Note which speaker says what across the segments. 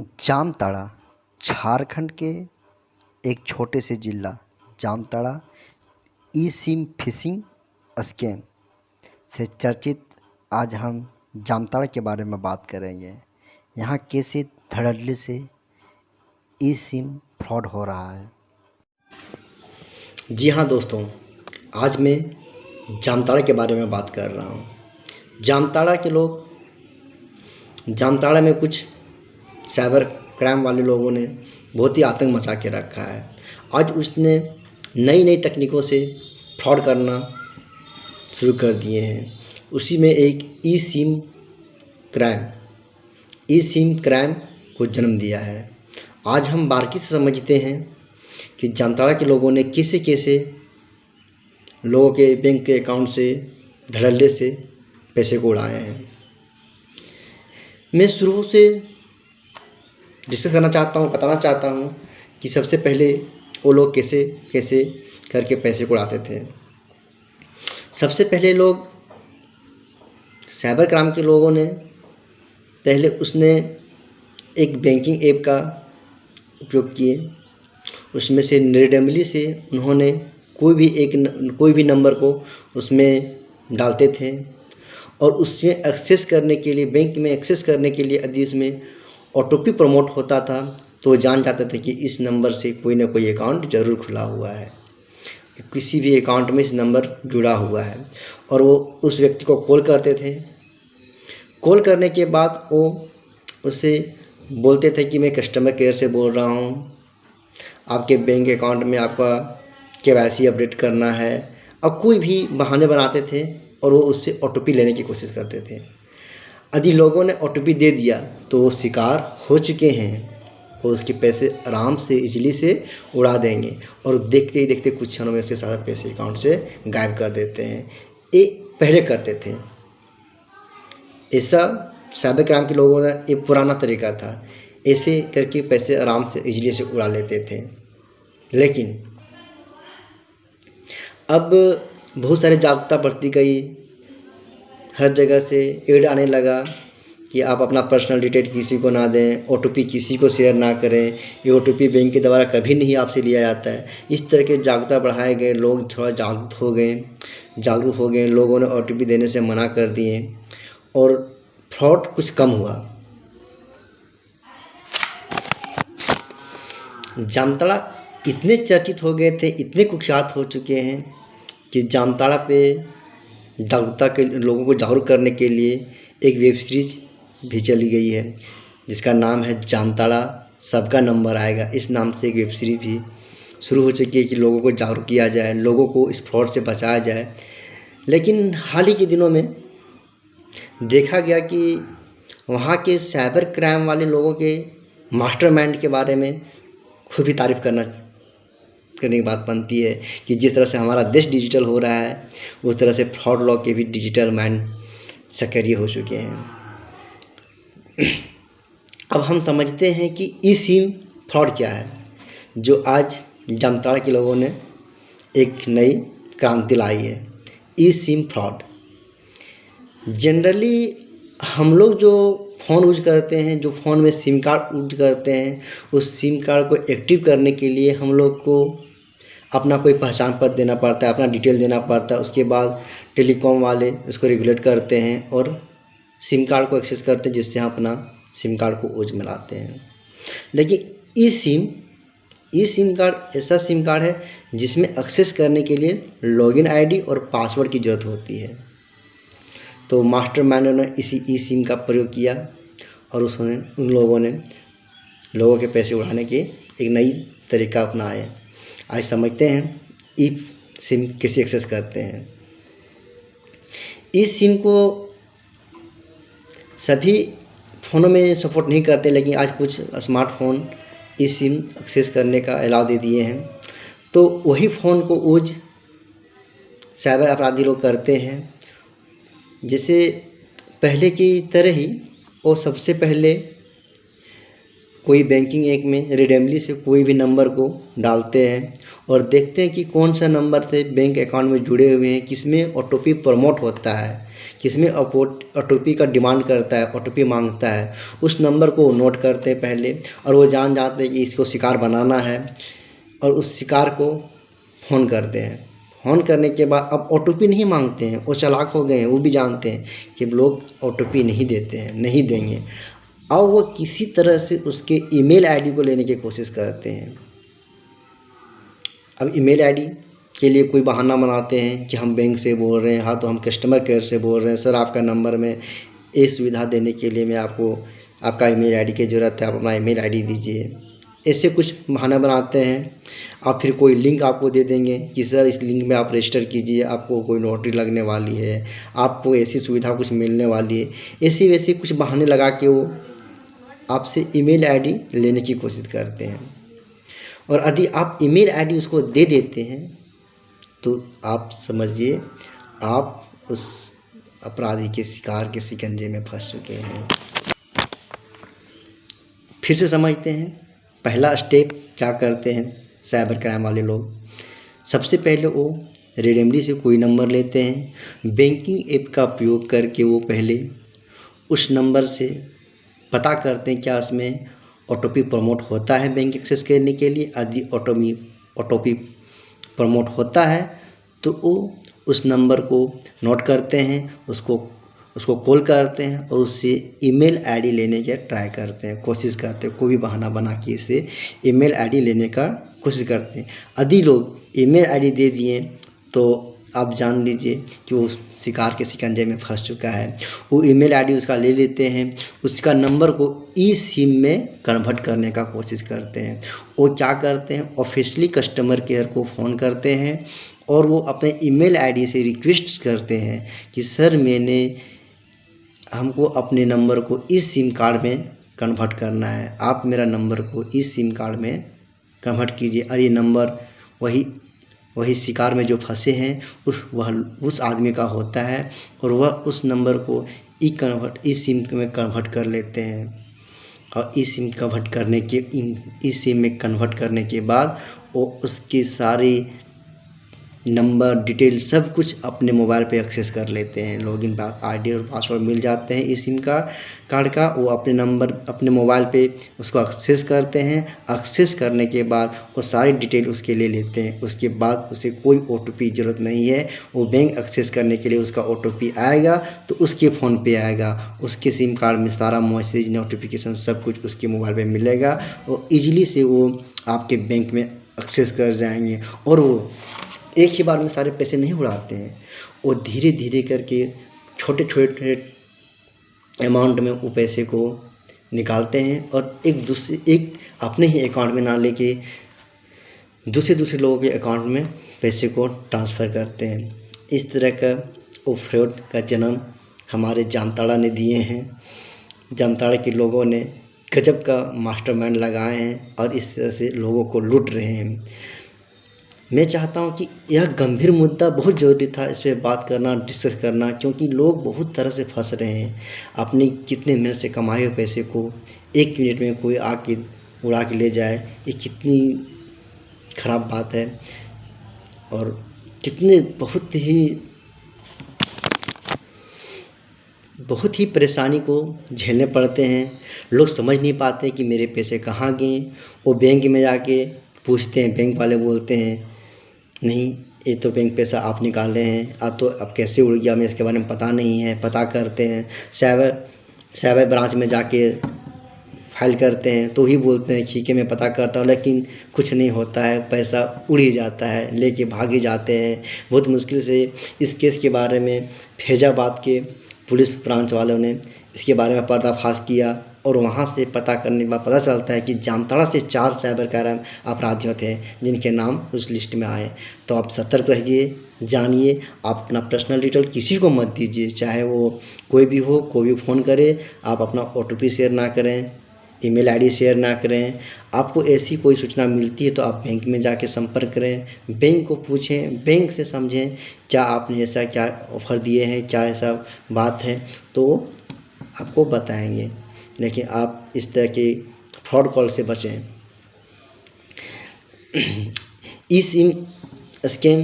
Speaker 1: जामताड़ा झारखंड के एक छोटे से जिला जामताड़ा ई सिम फिशिंग स्कैम से चर्चित। आज हम जामताड़ा के बारे में बात करेंगे। यहाँ कैसे धड़ल्ले से ई सिम फ्रॉड हो रहा है।
Speaker 2: जी हाँ दोस्तों, आज मैं जामताड़ा के बारे में बात कर रहा हूँ। जामताड़ा में कुछ साइबर क्राइम वाले लोगों ने बहुत ही आतंक मचा के रखा है। आज उसने नई नई तकनीकों से फ्रॉड करना शुरू कर दिए हैं। उसी में एक ई सिम क्राइम को जन्म दिया है। आज हम बारीकी से समझते हैं कि जामताड़ा के लोगों ने कैसे कैसे लोगों के बैंक के अकाउंट से धड़ल्ले से पैसे को उड़ाए हैं। मैं शुरू से डिस्कस करना चाहता हूँ, बताना चाहता हूँ कि सबसे पहले वो लोग कैसे कैसे करके पैसे को उड़ाते थे। सबसे पहले लोग साइबर क्राइम के लोगों ने उसने एक बैंकिंग ऐप का उपयोग किए। उसमें से रेंडमली से उन्होंने कोई भी नंबर को उसमें डालते थे और उसमें एक्सेस करने के लिए, बैंक में एक्सेस करने के लिए यदि उसमें ओटीपी प्रमोट होता था तो जान जाते थे कि इस नंबर से कोई ना कोई अकाउंट ज़रूर खुला हुआ है, किसी भी अकाउंट में इस नंबर जुड़ा हुआ है। और वो उस व्यक्ति को कॉल करते थे। कॉल करने के बाद वो उससे बोलते थे कि मैं कस्टमर केयर से बोल रहा हूँ, आपके बैंक अकाउंट में आपका केवाईसी अपडेट करना है, और कोई भी बहाने बनाते थे और वो उससे ओटीपी लेने की कोशिश करते थे। यदि लोगों ने ओटीपी दे दिया तो वो शिकार हो चुके हैं और उसके पैसे आराम से इजली से उड़ा देंगे और देखते ही देखते कुछ क्षणों में उसके सारे पैसे अकाउंट से गायब कर देते हैं। ये पहले करते थे। ऐसा साइबर क्राइम के लोगों का एक पुराना तरीका था। ऐसे करके पैसे आराम से इजली से उड़ा लेते थे। लेकिन अब बहुत सारी जागरूकता बढ़ती गई। हर जगह से एड आने लगा कि आप अपना पर्सनल डिटेल किसी को ना दें, ओटीपी किसी को शेयर ना करें, ये ओटीपी बैंक के द्वारा कभी नहीं आपसे लिया जाता है। इस तरह के जागरूकता बढ़ाए गए, लोग थोड़ा जागरूक हो गए। लोगों ने ओटीपी देने से मना कर दिए और फ्रॉड कुछ कम हुआ। जामताड़ा इतने चर्चित हो गए थे, इतने कुख्यात हो चुके हैं कि जामताड़ा पे जागरूकता के लोगों को जागरूक करने के लिए एक वेब सीरीज भी चली गई है जिसका नाम है जामताड़ा सबका नंबर आएगा। इस नाम से एक वेब सीरीज भी शुरू हो चुकी है कि लोगों को जागरूक किया जाए, लोगों को इस फ्रॉड से बचाया जाए। लेकिन हाल ही के दिनों में देखा गया कि वहाँ के साइबर क्राइम वाले लोगों के मास्टरमाइंड के बारे में खुद भी तारीफ़ करने की बात बनती है कि जिस तरह से हमारा देश डिजिटल हो रहा है उस तरह से फ्रॉड लोग के भी डिजिटल माइंड सक्रिय हो चुके हैं। अब हम समझते हैं कि ई सिम फ्रॉड क्या है, जो आज जामताड़ा के लोगों ने एक नई क्रांति लाई है। ई सिम फ्रॉड जनरली हम लोग जो फ़ोन यूज करते हैं, जो फ़ोन में सिम कार्ड यूज करते हैं, उस सिम कार्ड को एक्टिव करने के लिए हम लोग को अपना कोई पहचान पत्र देना पड़ता है, अपना डिटेल देना पड़ता है। उसके बाद टेलीकॉम वाले उसको रेगुलेट करते हैं और सिम कार्ड को एक्सेस करते हैं, जिससे हम अपना सिम कार्ड को यूज में लाते हैं। लेकिन ई सिम कार्ड ऐसा सिम कार्ड है जिसमें एक्सेस करने के लिए लॉगिन आईडी और पासवर्ड की ज़रूरत होती है। तो मास्टरमाइंड ने इसी ई सिम का प्रयोग किया और उन लोगों ने लोगों के पैसे उड़ाने की एक नई तरीका अपनाया। आज समझते हैं ई सिम कैसे एक्सेस करते हैं। इस सिम को सभी फ़ोनों में सपोर्ट नहीं करते, लेकिन आज कुछ स्मार्टफोन इस सिम एक्सेस करने का अलाउ दे दिए हैं। तो वही फ़ोन को यूज साइबर अपराधी लोग करते हैं। जैसे पहले की तरह ही वो सबसे पहले कोई बैंकिंग ऐप में रेंडमली से कोई भी नंबर को डालते हैं और देखते हैं कि कौन सा नंबर से बैंक अकाउंट में जुड़े हुए हैं, किसमें ओटीपी प्रमोट होता है, किसमें ओटीपी का डिमांड करता है, ओटीपी मांगता है। उस नंबर को नोट करते हैं पहले, और वो जान जाते हैं कि इसको शिकार बनाना है, और उस शिकार को फ़ोन करते हैं। फ़ोन करने के बाद अब ओटीपी नहीं मांगते हैं, वो चालाक हो गए हैं, वो भी जानते हैं कि लोग ओटीपी नहीं देते हैं, नहीं देंगे। अब वो किसी तरह से उसके ईमेल आईडी को लेने की कोशिश करते हैं। अब ईमेल आईडी के लिए कोई बहाना बनाते हैं कि हम बैंक से बोल रहे हैं, हाँ तो हम कस्टमर केयर से बोल रहे हैं, सर आपका नंबर में ये सुविधा देने के लिए मैं आपको आपका ईमेल आईडी की ज़रूरत है, आप अपना ईमेल आईडी दीजिए। ऐसे कुछ बहाना बनाते हैं। आप फिर कोई लिंक आपको दे देंगे कि सर इस लिंक में आप रजिस्टर कीजिए, आपको कोई लॉटरी लगने वाली है, आपको ऐसी सुविधा कुछ मिलने वाली है। ऐसे वैसे कुछ बहाने लगा के वो आपसे ईमेल आईडी लेने की कोशिश करते हैं। और यदि आप ईमेल आईडी उसको दे देते हैं तो आप समझिए आप उस अपराधी के शिकार के शिकंजे में फंस चुके हैं। फिर से समझते हैं पहला स्टेप क्या करते हैं साइबर क्राइम वाले लोग। सबसे पहले वो रेंडमली से कोई नंबर लेते हैं, बैंकिंग ऐप का उपयोग करके वो पहले उस नंबर से पता करते हैं क्या उसमें ओटीपी प्रमोट होता है बैंक एक्सेस करने के लिए। यदि ओटीपी प्रमोट होता है तो वो उस नंबर को नोट करते हैं, उसको कॉल करते हैं और उससे ईमेल आईडी लेने का ट्राई करते हैं, कोशिश करते हैं, कोई भी बहाना बना के इसे ईमेल आईडी लेने का कोशिश करते हैं। यदि लोग ईमेल आईडी दे दिए तो आप जान लीजिए कि वो शिकार के शिकंजे में फंस चुका है। वो ईमेल आईडी उसका ले लेते हैं, उसका नंबर को ई सिम में कन्वर्ट करने का कोशिश करते हैं। वो क्या करते हैं, ऑफिशियली कस्टमर केयर को फ़ोन करते हैं और वो अपने ईमेल आईडी से रिक्वेस्ट करते हैं कि सर हमको अपने नंबर को इस सिम कार्ड में कन्वर्ट करना है, आप मेरा नंबर को इस सिम कार्ड में कन्वर्ट कीजिए। और ये नंबर वही शिकार में जो फंसे हैं उस आदमी का होता है और वह उस नंबर को इस सिम में कन्वर्ट कर लेते हैं। और इस सिम में कन्वर्ट करने के बाद वो उसकी सारी नंबर डिटेल सब कुछ अपने मोबाइल पे एक्सेस कर लेते हैं। लॉगिन आईडी और पासवर्ड मिल जाते हैं इस सिम कार्ड का। वो अपने मोबाइल पे उसको एक्सेस करते हैं। एक्सेस करने के बाद वो सारी डिटेल उसके ले लेते हैं। उसके बाद उसे कोई ओटीपी ज़रूरत नहीं है। वो बैंक एक्सेस करने के लिए उसका ओटीपी आएगा तो उसके फ़ोन पे आएगा, उसके सिम कार्ड में सारा मैसेज नोटिफिकेशन सब कुछ उसके मोबाइल पे मिलेगा और ईजिली से वो आपके बैंक में एक्सेस कर जाएंगे। और वो एक ही बार में सारे पैसे नहीं उड़ाते हैं, वो धीरे धीरे करके छोटे छोटे अमाउंट में वो पैसे को निकालते हैं और एक अपने ही अकाउंट में ना लेके दूसरे लोगों के अकाउंट में पैसे को ट्रांसफ़र करते हैं। इस तरह का वो फ्रॉड का जन्म हमारे जामताड़ा ने दिए हैं। जामताड़ा के लोगों ने गजब का मास्टरमाइंड लगाए हैं और इस तरह से लोगों को लूट रहे हैं। मैं चाहता हूं कि यह गंभीर मुद्दा बहुत ज़रूरी था, इस पर बात करना, डिस्कस करना, क्योंकि लोग बहुत तरह से फंस रहे हैं। अपनी कितने मेहनत से कमाए हुए पैसे को 1 मिनट में कोई आके उड़ा के ले जाए, ये कितनी ख़राब बात है और कितने बहुत ही परेशानी को झेलने पड़ते हैं। लोग समझ नहीं पाते कि मेरे पैसे कहाँ गए। वो बैंक में जाके पूछते हैं, बैंक वाले बोलते हैं नहीं ये तो बैंक पैसा आप निकाले हैं, अब कैसे उड़ गया, हमें इसके बारे में पता नहीं है। पता करते हैं, साइबर ब्रांच में जाके फाइल करते हैं तो ही बोलते हैं ठीक है मैं पता करता हूँ, लेकिन कुछ नहीं होता है, पैसा उड़ ही जाता है, लेके भाग ही जाते हैं। बहुत मुश्किल से इस केस के बारे में फैजाबाद के पुलिस ब्रांच वालों ने इसके बारे में पर्दाफाश किया और वहाँ से पता करने के बाद पता चलता है कि जामताड़ा से 4 साइबर क्राइम अपराधियों थे जिनके नाम उस लिस्ट में आए। तो आप सतर्क रहिए, जानिए, आप अपना पर्सनल डिटेल किसी को मत दीजिए, चाहे वो कोई भी हो, कोई भी फ़ोन करे, आप अपना ओटीपी शेयर ना करें, ईमेल आईडी शेयर ना करें। आपको ऐसी कोई सूचना मिलती है तो आप बैंक में जाके संपर्क करें, बैंक को पूछें, बैंक से समझें क्या आपने ऐसा क्या ऑफ़र दिए हैं, क्या ऐसा बात है, तो आपको बताएंगे। लेकिन आप इस तरह के फ्रॉड कॉल से बचें। ई सिम स्कैम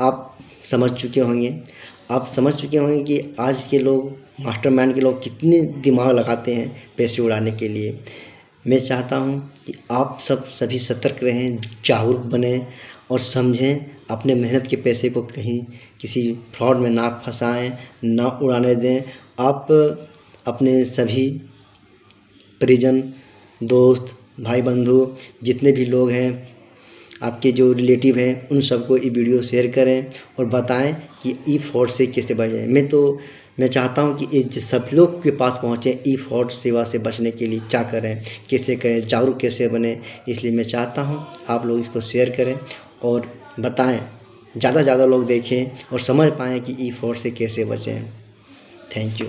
Speaker 2: आप समझ चुके होंगे। आप समझ चुके होंगे कि आज के लोग, मास्टरमाइंड के लोग कितने दिमाग लगाते हैं पैसे उड़ाने के लिए। मैं चाहता हूं कि आप सभी सतर्क रहें, जागरूक बनें और समझें, अपने मेहनत के पैसे को कहीं किसी फ्रॉड में ना फंसाएं, ना उड़ाने दें। आप अपने सभी परिजन, दोस्त, भाई बंधु, जितने भी लोग हैं, आपके जो रिलेटिव हैं, उन सबको ये वीडियो शेयर करें और बताएं कि ई फ्रॉड से कैसे बचें। मैं चाहता हूं कि ये सब लोग के पास पहुंचे, ई फ्रॉड सेवा से बचने के लिए क्या करें, कैसे करें, जागरूक कैसे बने। इसलिए मैं चाहता हूं आप लोग इसको शेयर करें और बताएं, ज़्यादा से ज़्यादा लोग देखें और समझ पाएँ कि ई फ्रॉड से कैसे बचें। Thank you.